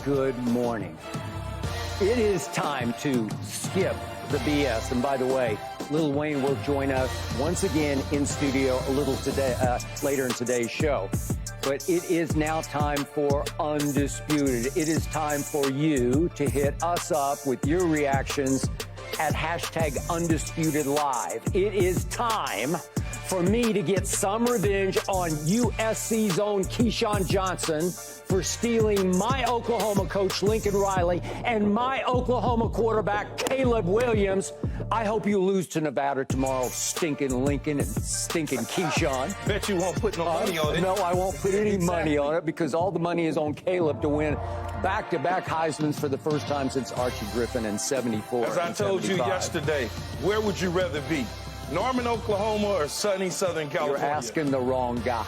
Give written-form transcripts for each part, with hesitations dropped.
good morning. It is time to skip the BS. And by the way, Lil Wayne will join us once again in studio a little today, later in today's show. But it is now time for Undisputed. It is time for you to hit us up with your reactions at #UndisputedLive. It is time for me to get some revenge on USC's own Keyshawn Johnson for stealing my Oklahoma coach, Lincoln Riley, and my Oklahoma quarterback, Caleb Williams. I hope you lose to Nevada tomorrow, stinking Lincoln and stinking Keyshawn. Bet you won't put no money on it. No, I won't put any money on it because all the money is on Caleb to win back-to-back Heismans for the first time since Archie Griffin in 74. As I told you yesterday, where would you rather be? Norman, Oklahoma, or sunny Southern California? You're asking the wrong guy.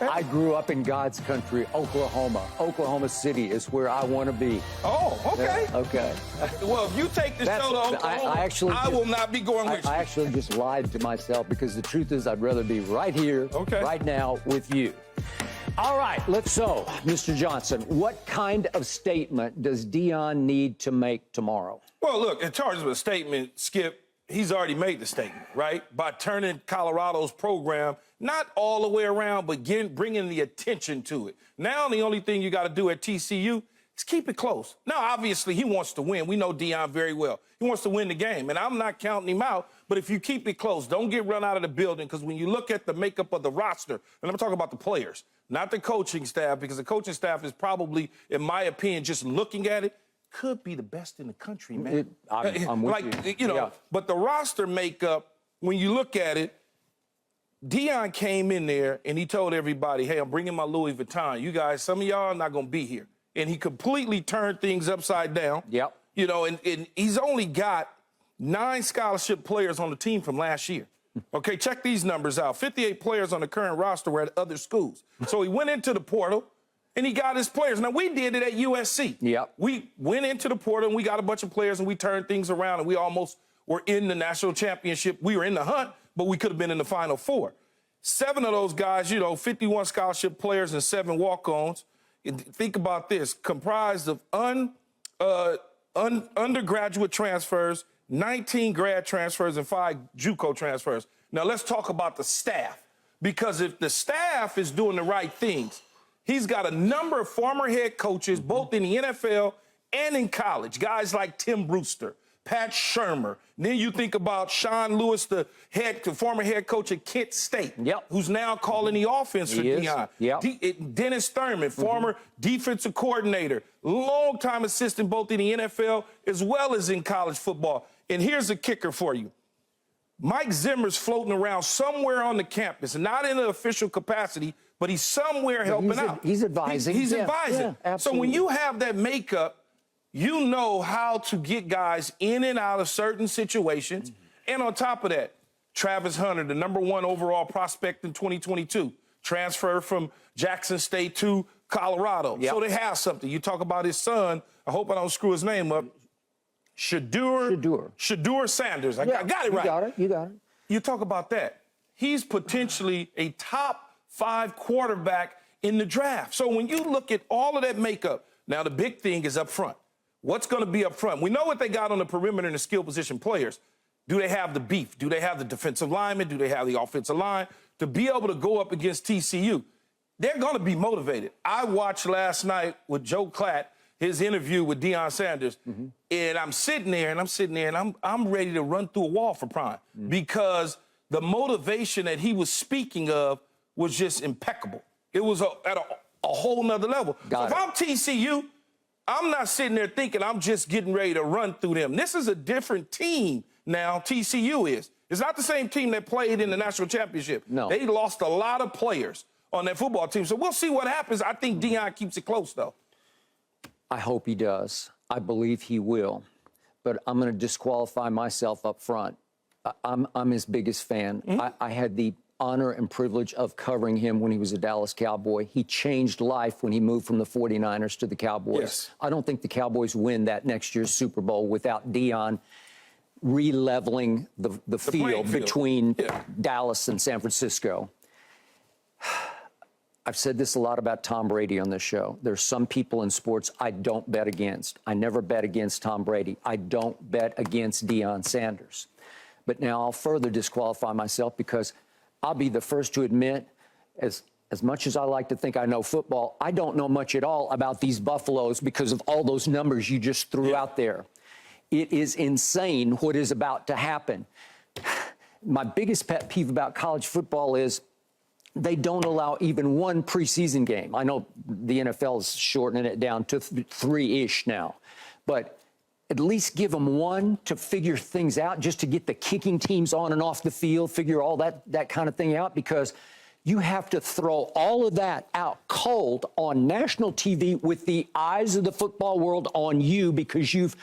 I grew up in God's country, Oklahoma. Oklahoma City is where I want to be. Oh, okay. Okay. Well, if you take the show to Oklahoma, I will not be going with you. I actually just lied to myself because the truth is I'd rather be right here, right now with you. All right, so, Mr. Johnson, what kind of statement does Deion need to make tomorrow? Well, look, in terms of a statement, Skip, he's already made the statement, right? By turning Colorado's program not all the way around, but bringing the attention to it. Now the only thing you got to do at TCU is keep it close. Now, obviously, he wants to win. We know Deion very well. He wants to win the game, and I'm not counting him out. But if you keep it close, don't get run out of the building, because when you look at the makeup of the roster, and I'm talking about the players, not the coaching staff, because the coaching staff is probably, in my opinion, just looking at it, could be the best in the country, man. I'm with you. Yeah. But the roster makeup, when you look at it, Deion came in there and he told everybody, hey, I'm bringing my Louis Vuitton. You guys, some of y'all are not going to be here. And he completely turned things upside down. Yep. You know, and he's only got 9 scholarship players on the team from last year. Okay, check these numbers out. 58 players on the current roster were at other schools. So he went into the portal and he got his players. Now, we did it at USC. Yep. We went into the portal and we got a bunch of players and we turned things around and we almost were in the national championship. We were in the hunt, but we could have been in the Final Four. 7 of those guys, 51 scholarship players and 7 walk-ons. Think about this, comprised of undergraduate transfers, 19 grad transfers, and 5 JUCO transfers. Now, let's talk about the staff, because if the staff is doing the right things, he's got a number of former head coaches, both in the NFL and in college, guys like Tim Brewster, Pat Shermer. Then you think about Sean Lewis, the former head coach at Kent State, who's now calling the offense for Deion. Dennis Thurman, former defensive coordinator, longtime assistant both in the NFL as well as in college football. And here's a kicker for you. Mike Zimmer's floating around somewhere on the campus, not in an official capacity, but he's somewhere helping out. He's advising. He's advising. So when you have that makeup, you know how to get guys in and out of certain situations. And on top of that, Travis Hunter, the #1 overall prospect in 2022, transferred from Jackson State to Colorado. So they have something. You talk about his son. I hope I don't screw his name up. Shedeur Sanders. I got it right. You got it. You talk about that. He's potentially a top 5 quarterback in the draft. So when you look at all of that makeup, now the big thing is up front. What's going to be up front? We know what they got on the perimeter and the skill position players. Do they have the beef? Do they have the defensive linemen? Do they have the offensive line? To be able to go up against TCU, they're going to be motivated. I watched last night with Joe Klatt, his interview with Deion Sanders, and I'm sitting there and I'm ready to run through a wall for Prime because the motivation that he was speaking of was just impeccable. It was at a whole nother level. So if I'm TCU, I'm not sitting there thinking I'm just getting ready to run through them. This is a different team now, TCU is. It's not the same team that played in the national championship. No. They lost a lot of players on that football team. So we'll see what happens. I think Deion keeps it close, though. I hope he does. I believe he will. But I'm going to disqualify myself up front. I'm his biggest fan. I had the honor and privilege of covering him when he was a Dallas Cowboy. He changed life when he moved from the 49ers to the Cowboys. Yes. I don't think the Cowboys win that next year's Super Bowl without Deion re-leveling the field between Dallas and San Francisco. I've said this a lot about Tom Brady on this show. There's some people in sports I don't bet against. I never bet against Tom Brady. I don't bet against Deion Sanders. But now I'll further disqualify myself because I'll be the first to admit, as much as I like to think I know football, I don't know much at all about these Buffaloes because of all those numbers you just threw out there. It is insane what is about to happen. My biggest pet peeve about college football is they don't allow even one preseason game. I know the NFL is shortening it down to 3-ish now, but at least give them one to figure things out, just to get the kicking teams on and off the field, figure all that kind of thing out, because you have to throw all of that out cold on national TV with the eyes of the football world on you, because you've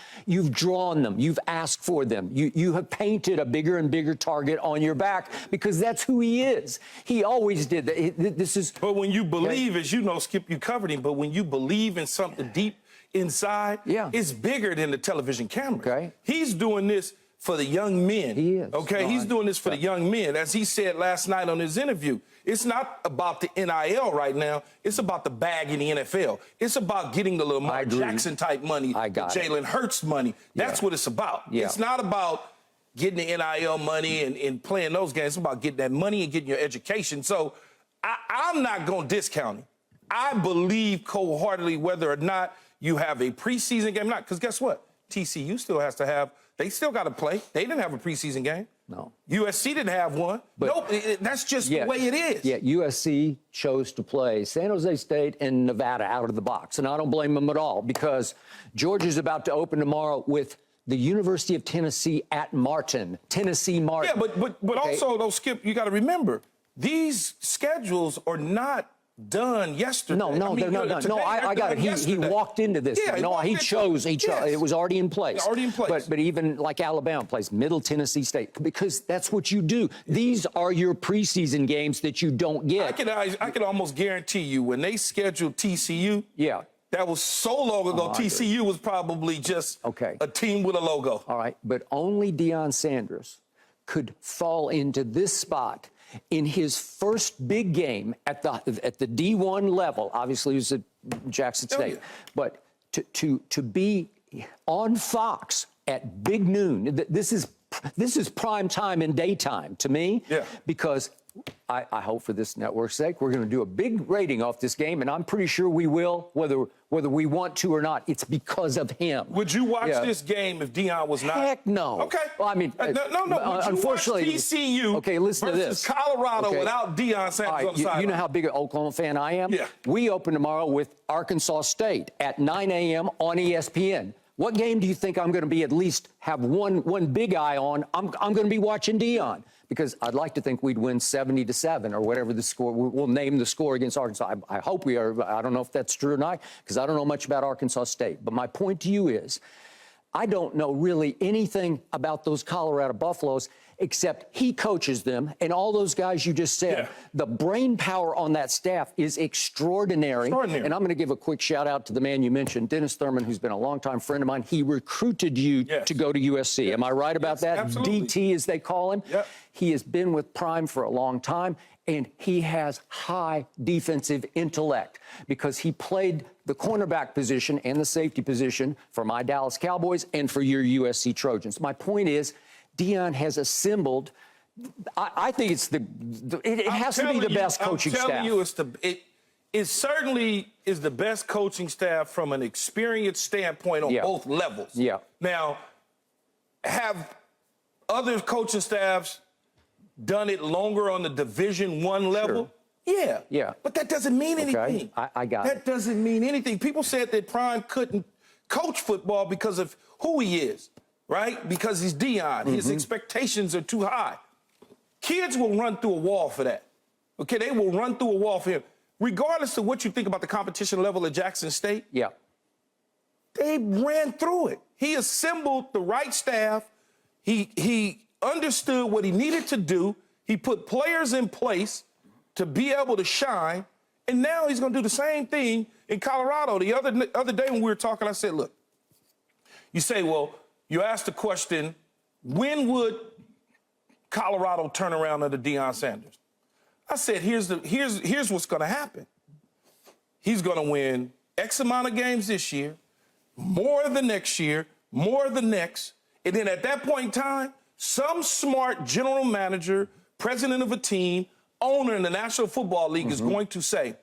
drawn them, you've asked for them, you have painted a bigger and bigger target on your back, because that's who he is. He always did that. This is. But when you believe, as you know, Skip, you covered him. But when you believe in something deep inside, it's bigger than the television camera. Okay. He's doing this for the young men. He is. Okay, he's doing this for the young men. As he said last night on his interview, it's not about the NIL right now. It's about the bag in the NFL. It's about getting the Lamar Jackson type money, the Jalen Hurts money. That's what it's about. It's not about getting the NIL money and playing those games. It's about getting that money and getting your education. So I'm not going to discount him. I believe cold-heartedly whether or not you have a preseason game or not, because guess what? TCU still has to have. They still got to play. They didn't have a preseason game. No. USC didn't have one. But nope, that's just the way it is. Yeah, USC chose to play San Jose State and Nevada out of the box, and I don't blame them at all, because Georgia's about to open tomorrow with the University of Tennessee at Martin, Tennessee Martin. Yeah, but also, though, Skip, you got to remember, these schedules are not done yesterday. No, they're not done. No, I got it. He walked into this. Yeah, he chose. It was already in place. Already in place. But even like Alabama plays Middle Tennessee State, because that's what you do. These are your preseason games that you don't get. I could almost guarantee you when they scheduled TCU. Yeah. That was so long ago. TCU was probably just a team with a logo. All right, but only Deion Sanders could fall into this spot in his first big game at the D1 level. Obviously, he was at Jackson State. But to be on Fox at big noon, this is prime time and daytime to me. Yeah. Because I hope for this network's sake, we're going to do a big rating off this game, and I'm pretty sure we will, whether we want to or not. It's because of him. Would you watch this game if Deion was not? Heck no. Okay. Well, I mean, no. Unfortunately, TCU listen to this. Colorado without Deion Sanders on the sideline. You know how big an Oklahoma fan I am? Yeah. We open tomorrow with Arkansas State at 9 a.m. on ESPN. What game do you think I'm going to be at least have one big eye on? I'm going to be watching Deion, because I'd like to think we'd win 70-7 or whatever the score. We'll name the score against Arkansas. I hope we are. I don't know if that's true or not, because I don't know much about Arkansas State. But my point to you is, I don't know really anything about those Colorado Buffaloes, except he coaches them, and all those guys you just said. Yeah. The brain power on that staff is extraordinary. And I'm going to give a quick shout out to the man you mentioned, Dennis Thurman, who's been a longtime friend of mine. He recruited you to go to USC. Am I right about that? Absolutely. DT, as they call him. Yep. He has been with Prime for a long time, and he has high defensive intellect, because he played the cornerback position and the safety position for my Dallas Cowboys and for your USC Trojans. My point is, Deion has assembled. I think it's it has to be the best coaching staff. I'm telling you, it certainly is the best coaching staff from an experience standpoint on both levels. Yeah. Now, have other coaching staffs done it longer on the Division I level? Sure. Yeah. But that doesn't mean anything. I got it. That doesn't mean anything. People said that Prime couldn't coach football because of who he is, right? Because he's Deion. His expectations are too high. Kids will run through a wall for that. Okay, they will run through a wall for him. Regardless of what you think about the competition level at Jackson State, they ran through it. He assembled the right staff. He understood what he needed to do. He put players in place to be able to shine, and now he's going to do the same thing in Colorado. The other day when we were talking, I said, look, you say, well, you asked the question, when would Colorado turn around under Deion Sanders? I said, here's what's going to happen. He's going to win X amount of games this year, more the next year, more the next. And then at that point in time, some smart general manager, president of a team, owner in the National Football League is going to say,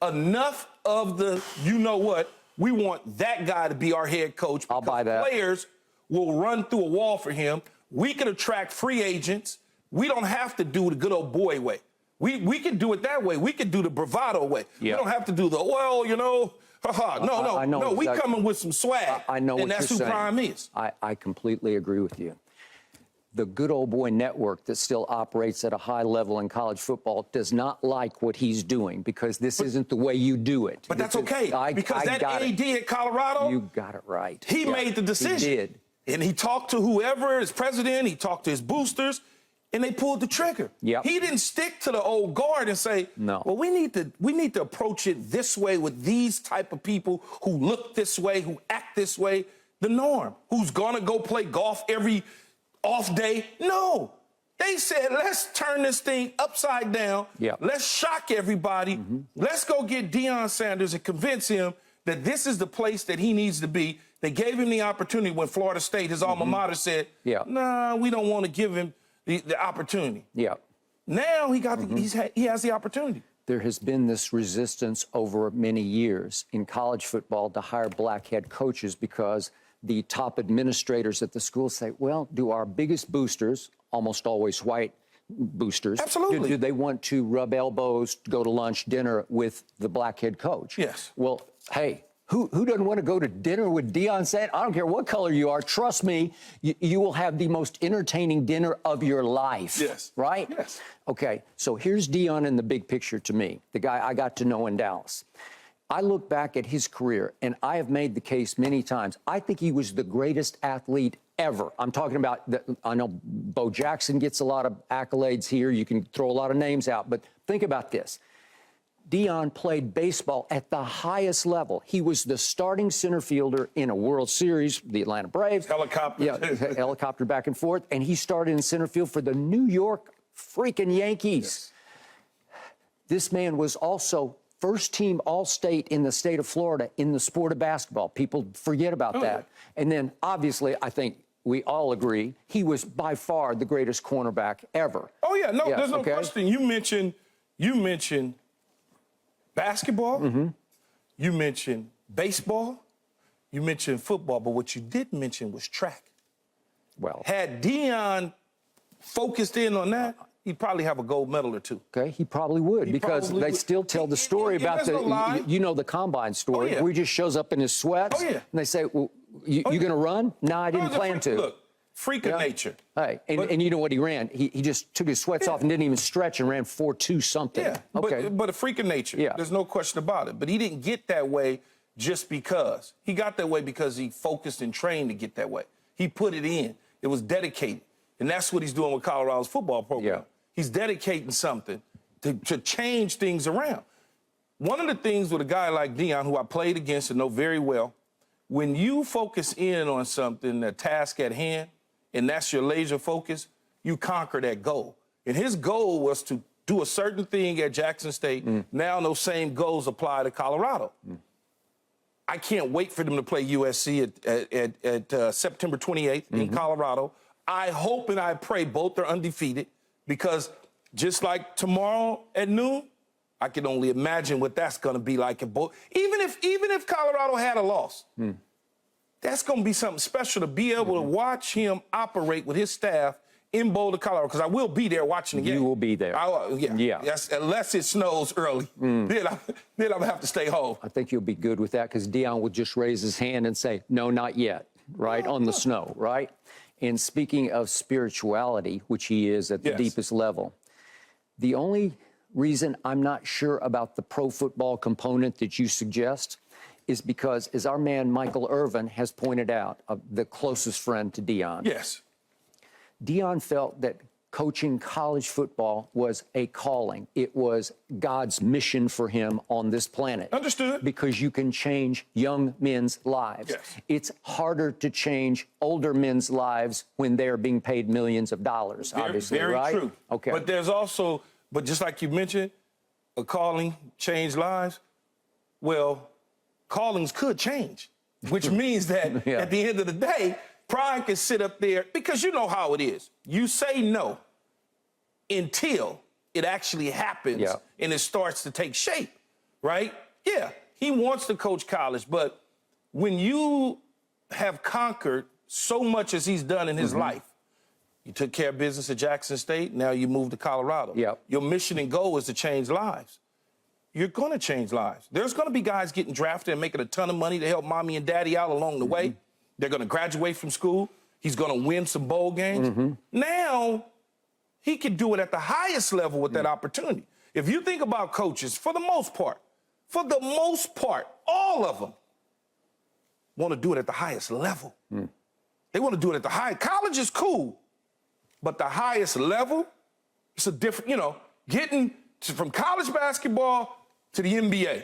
enough of the you know what, we want that guy to be our head coach. I'll buy that. Players will run through a wall for him. We can attract free agents. We don't have to do the good old boy way. We can do it that way. We can do the bravado way. Yeah. We don't have to do the, well, you know, haha. No, we coming with some swag. I know and what that's you're who saying. Prime is. I completely agree with you. The good old boy network that still operates at a high level in college football does not like what he's doing because this isn't the way you do it. But that's okay, because that AD at Colorado, you got it right. He made the decision. He did. And he talked to whoever, his president, he talked to his boosters, and they pulled the trigger. Yep. He didn't stick to the old guard and say, no. Well, we need to approach it this way with these type of people who look this way, who act this way. The norm. Who's gonna go play golf every off day? No. They said, let's turn this thing upside down. Yep. Let's shock everybody. Let's go get Deion Sanders and convince him that this is the place that he needs to be. They gave him the opportunity when Florida State, his alma mater, said, nah, we don't want to give him the opportunity. Yeah. Now he got he has the opportunity. There has been this resistance over many years in college football to hire black head coaches because the top administrators at the school say, well, do our biggest boosters, almost always white boosters, absolutely, do they want to rub elbows, go to lunch, dinner with the black head coach? Yes. Well, hey, who doesn't want to go to dinner with Deion Sanders? I don't care what color you are. Trust me, you will have the most entertaining dinner of your life. Yes. Right? Yes. Okay, so here's Deion in the big picture to me, the guy I got to know in Dallas. I look back at his career, and I have made the case many times. I think he was the greatest athlete ever. I'm talking about, I know Bo Jackson gets a lot of accolades here. You can throw a lot of names out, but think about this. Deion played baseball at the highest level. He was the starting center fielder in a World Series, the Atlanta Braves. Helicopter. Yeah, helicopter back and forth. And he started in center field for the New York freaking Yankees. Yes. This man was also first-team All-State in the state of Florida in the sport of basketball. People forget about that. Yeah. And then, obviously, I think we all agree, he was by far the greatest cornerback ever. Oh, yeah, no, there's no question. You mentioned basketball, you mentioned baseball, you mentioned football, but what you didn't mention was track. Well, had Deion focused in on that, he'd probably have a gold medal or two. Okay, he probably would, because they still tell the story about the, you know, the combine story, where he just shows up in his sweats, and they say, well, you going to run? No, I didn't plan to. Look, freak of nature. Hey, and you know what he ran? He just took his sweats off and didn't even stretch and ran 4.2 something. Yeah, okay. but a freak of nature. Yeah. There's no question about it. But he didn't get that way just because. He got that way because he focused and trained to get that way. He put it in. It was dedicated. And that's what he's doing with Colorado's football program. Yeah. He's dedicating something to change things around. One of the things with a guy like Deion, who I played against and know very well, when you focus in on something, the task at hand, and that's your laser focus, you conquer that goal. And his goal was to do a certain thing at Jackson State. Now those same goals apply to Colorado. I can't wait for them to play USC at September 28th in Colorado. I hope and I pray both are undefeated, because just like tomorrow at noon, I can only imagine what that's going to be like at both. Even if Colorado had a loss, that's going to be something special to be able to watch him operate with his staff in Boulder, Colorado, because I will be there watching the game. You will be there. Yes, unless it snows early. Then I'm going to have to stay home. I think you'll be good with that, because Deion will just raise his hand and say, no, not yet, right, on the snow, right? And speaking of spirituality, which he is at the deepest level, the only reason I'm not sure about the pro football component that you suggest is because, as our man Michael Irvin has pointed out, the closest friend to Deion. Yes. Deion felt that coaching college football was a calling. It was God's mission for him on this planet. Understood. Because you can change young men's lives. Yes. It's harder to change older men's lives when they're being paid millions of dollars, obviously, very right? True. Okay. But there's also But just like you mentioned, a calling changed lives. Well, callings could change, which means that at the end of the day, pride can sit up there because you know how it is. You say no until it actually happens and it starts to take shape, right? Yeah, he wants to coach college, but when you have conquered so much as he's done in his life, you took care of business at Jackson State, now you moved to Colorado. Your mission and goal is to change lives. You're going to change lives. There's going to be guys getting drafted and making a ton of money to help mommy and daddy out along the way. They're going to graduate from school. He's going to win some bowl games. Now, he can do it at the highest level with that opportunity. If you think about coaches, for the most part, all of them want to do it at the highest level. They want to do it at the highest. College is cool, but the highest level, it's a different, you know, getting from college basketball to the NBA,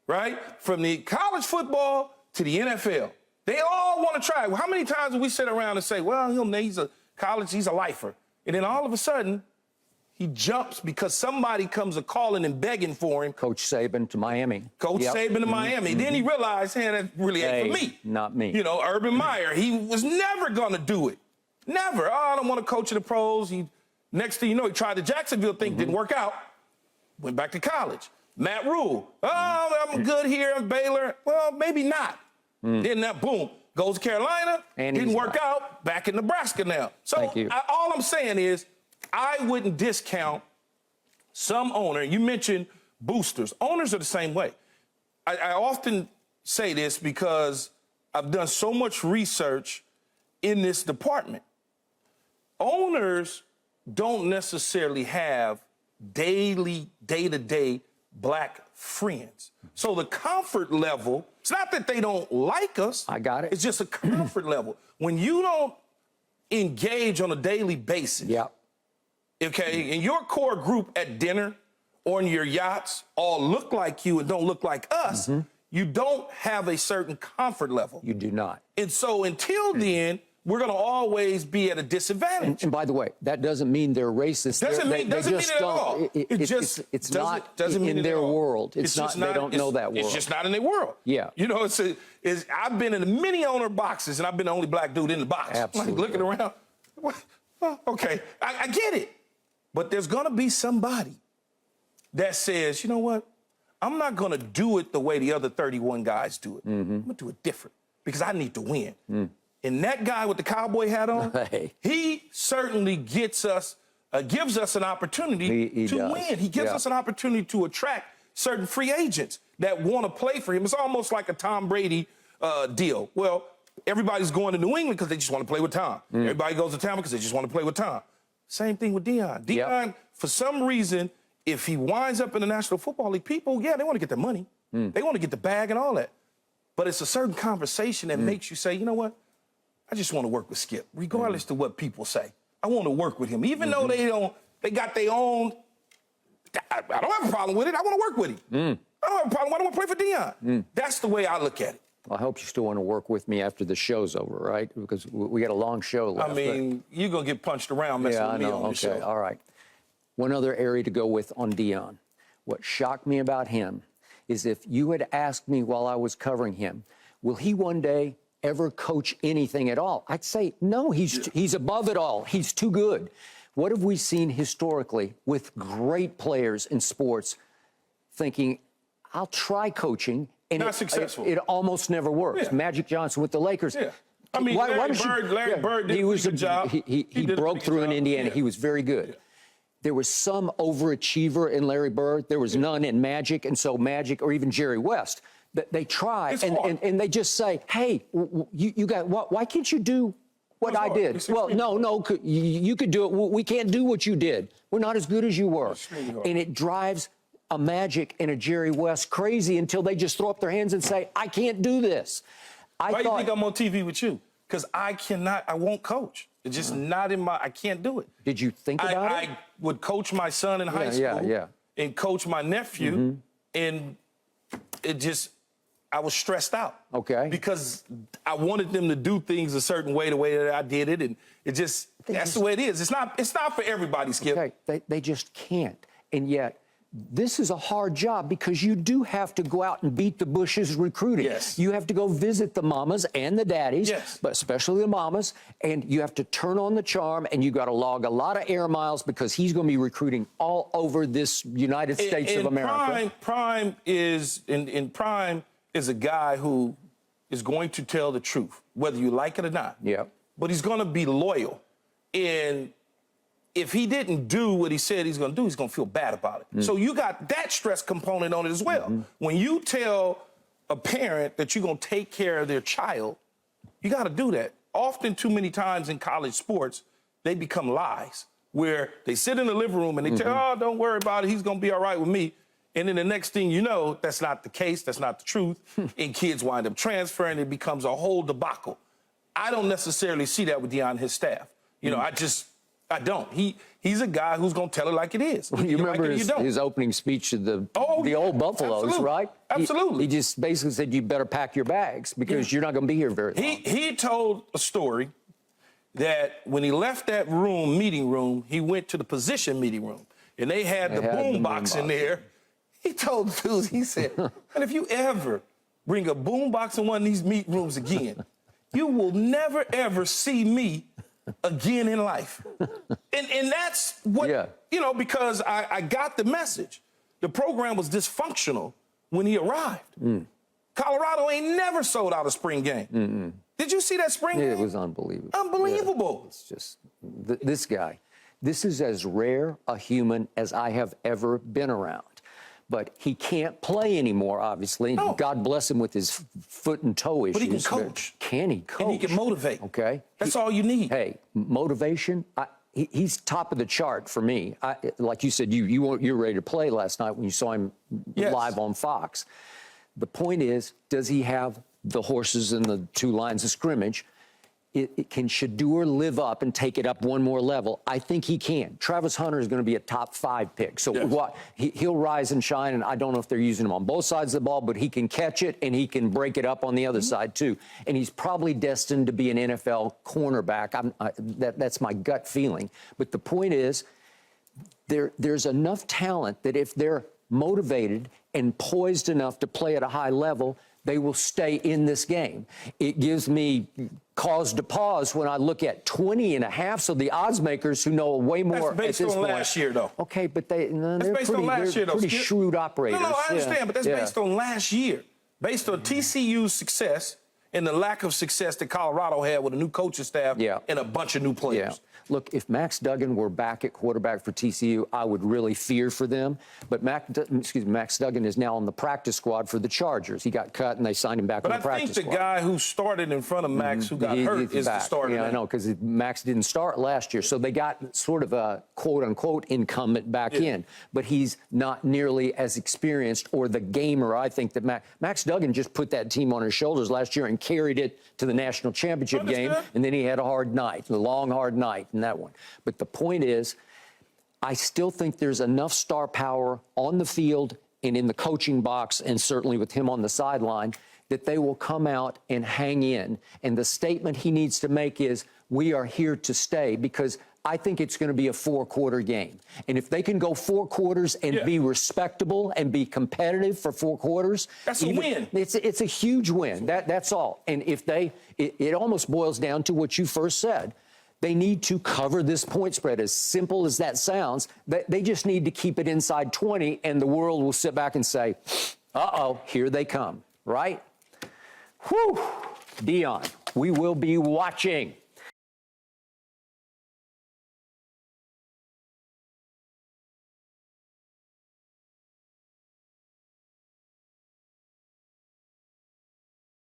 right? From the college football to the NFL. They all want to try. How many times do we sit around and say, well, he's a college, he's a lifer. And then all of a sudden, he jumps because somebody comes a calling and begging for him. Coach Saban to Miami. Coach Saban to Miami. Then he realized, hey, that really ain't for me. Not me. You know, Urban Meyer, he was never going to do it. Never. Oh, I don't want to coach in the pros. Next thing you know, he tried the Jacksonville thing, didn't work out. Went back to college. Matt Rule. Oh, I'm good here in Baylor. Well, maybe not. Then that, boom, goes to Carolina. And didn't work out. Back in Nebraska now. So all I'm saying is, I wouldn't discount some owner. You mentioned boosters. Owners are the same way. I often say this because I've done so much research in this department. Owners don't necessarily have daily, day-to-day black friends. So the comfort level, it's not that they don't like us. I got it. It's just a comfort level. When you don't engage on a daily basis, okay, and your core group at dinner or in your yachts all look like you and don't look like us, you don't have a certain comfort level. You do not. And so until then, we're going to always be at a disadvantage. And by the way, that doesn't mean they're racist. Doesn't mean it at all. It's not in their world. It's not. They don't know that world. It's just not in their world. Yeah. You know, I've been in many owner boxes, and I've been the only black dude in the box. Absolutely. Like looking around. Well, okay, I get it. But there's going to be somebody that says, you know what? I'm not going to do it the way the other 31 guys do it. I'm going to do it different because I need to win. And that guy with the cowboy hat on, he certainly gives us an opportunity to win. He gives us an opportunity to attract certain free agents that want to play for him. It's almost like a Tom Brady deal. Well, everybody's going to New England because they just want to play with Tom. Everybody goes to Tampa because they just want to play with Tom. Same thing with Deion. Deion, for some reason, if he winds up in the National Football League, people, they want to get their money. They want to get the bag and all that. But it's a certain conversation that makes you say, you know what? I just want to work with Skip, regardless to what people say. I want to work with him. Even though they got their own, I don't have a problem with it. I want to work with him. I don't have a problem. I don't want to play for Deion. That's the way I look at it. Well, I hope you still want to work with me after the show's over, right? Because we got a long show left. I mean, you're going to get punched around messing with me on the show. All right. One other area to go with on Deion. What shocked me about him is if you had asked me while I was covering him, will he one day ever coach anything at all? I'd say, no, he's above it all. He's too good. What have we seen historically with great players in sports thinking, I'll try coaching, and not successful. It almost never works. Magic Johnson with the Lakers. I mean, Larry Bird did a good job. He broke through in Indiana. He was very good. There was some overachiever in Larry Bird. There was none in Magic, and so Magic, or even Jerry West, they try and they just say, hey, you got what? Why can't you do what I did? Well, no, you could do it. We can't do what you did. We're not as good as you were. And it drives a Magic and a Jerry West crazy until they just throw up their hands and say, I can't do this. Why do you think I'm on TV with you? Because I won't coach. It's just not in I can't do it. Did you think about it? I would coach my son in high school and coach my nephew, and I was stressed out. Okay. Because I wanted them to do things a certain way, the way that I did it, and that's the way it is. It's not for everybody, Skip. Okay, they just can't. And yet, this is a hard job because you do have to go out and beat the bushes recruiting. Yes. You have to go visit the mamas and the daddies, Yes. but especially the mamas, and you have to turn on the charm, and you got to log a lot of air miles because he's going to be recruiting all over this United States of America. Prime is a guy who is going to tell the truth, whether you like it or not. Yeah. But he's going to be loyal. And if he didn't do what he said he's going to do, he's going to feel bad about it. So you got that stress component on it as well. When you tell a parent that you're going to take care of their child, you got to do that. Often, too many times in college sports, they become lies where they sit in the living room and they tell, oh, don't worry about it. He's going to be all right with me. And then the next thing you know, that's not the case. That's not the truth. And kids wind up transferring. It becomes a whole debacle. I don't necessarily see that with Deion and his staff. You know, I don't. He's a guy who's going to tell it like it is. You remember his opening speech to the old Buffaloes, absolutely. right? Absolutely. He just basically said, you better pack your bags because you're not going to be here very long. He told a story that when he left that meeting room, he went to the position meeting room, and they had the boom box in there. He told the dudes, he said, and if you ever bring a boom box in one of these meeting rooms again, you will never, ever see me again in life. And that's what, you know, because I got the message. The program was dysfunctional when he arrived. Colorado ain't never sold out a spring game. Did you see that spring game? It was unbelievable. Unbelievable. Yeah, it's just, this guy, this is as rare a human as I have ever been around. But he can't play anymore, obviously. No. God bless him with his foot and toe issues. But he can coach. Can he coach? And he can motivate. Okay. That's all you need. Hey, motivation, he's top of the chart for me. Like you said, you were ready to play last night when you saw him live on Fox. The point is, does he have the horses in the two lines of scrimmage? Can Shedeur live up and take it up one more level? I think he can. Travis Hunter is going to be a top 5 pick. So he'll rise and shine, and I don't know if they're using him on both sides of the ball, but he can catch it, and he can break it up on the other side, too. And he's probably destined to be an NFL cornerback. That's my gut feeling. But the point is, there's enough talent that if they're motivated and poised enough to play at a high level, they will stay in this game. It gives me cause to pause when I look at 20.5. So the odds makers who know way more. That's based on last year, though. Okay, but they're pretty shrewd operators. No, I understand, but that's based on last year. Based on TCU's success and the lack of success that Colorado had with a new coaching staff and a bunch of new players. Look, if Max Duggan were back at quarterback for TCU, I would really fear for them. But Max Duggan is now on the practice squad for the Chargers. He got cut, and they signed him back on the practice squad. But I think the guy who started in front of Max, who got hurt, is the starter. Yeah, I know, because Max didn't start last year. So they got sort of a quote-unquote incumbent back in. But he's not nearly as experienced or the gamer, I think, that Max Duggan just put that team on his shoulders last year and carried it to the national championship game. And then he had a hard night, a long, hard night in that one. But the point is, I still think there's enough star power on the field and in the coaching box, and certainly with him on the sideline, that they will come out and hang in. And the statement he needs to make is, we are here to stay, because I think it's going to be a 4-quarter game. And if they can go 4 quarters and be respectable and be competitive for 4 quarters, that's a win. It's a huge win. That's all. And if it almost boils down to what you first said. They need to cover this point spread. As simple as that sounds, they just need to keep it inside 20, and the world will sit back and say, uh-oh, here they come, right? Whew. Deion, we will be watching.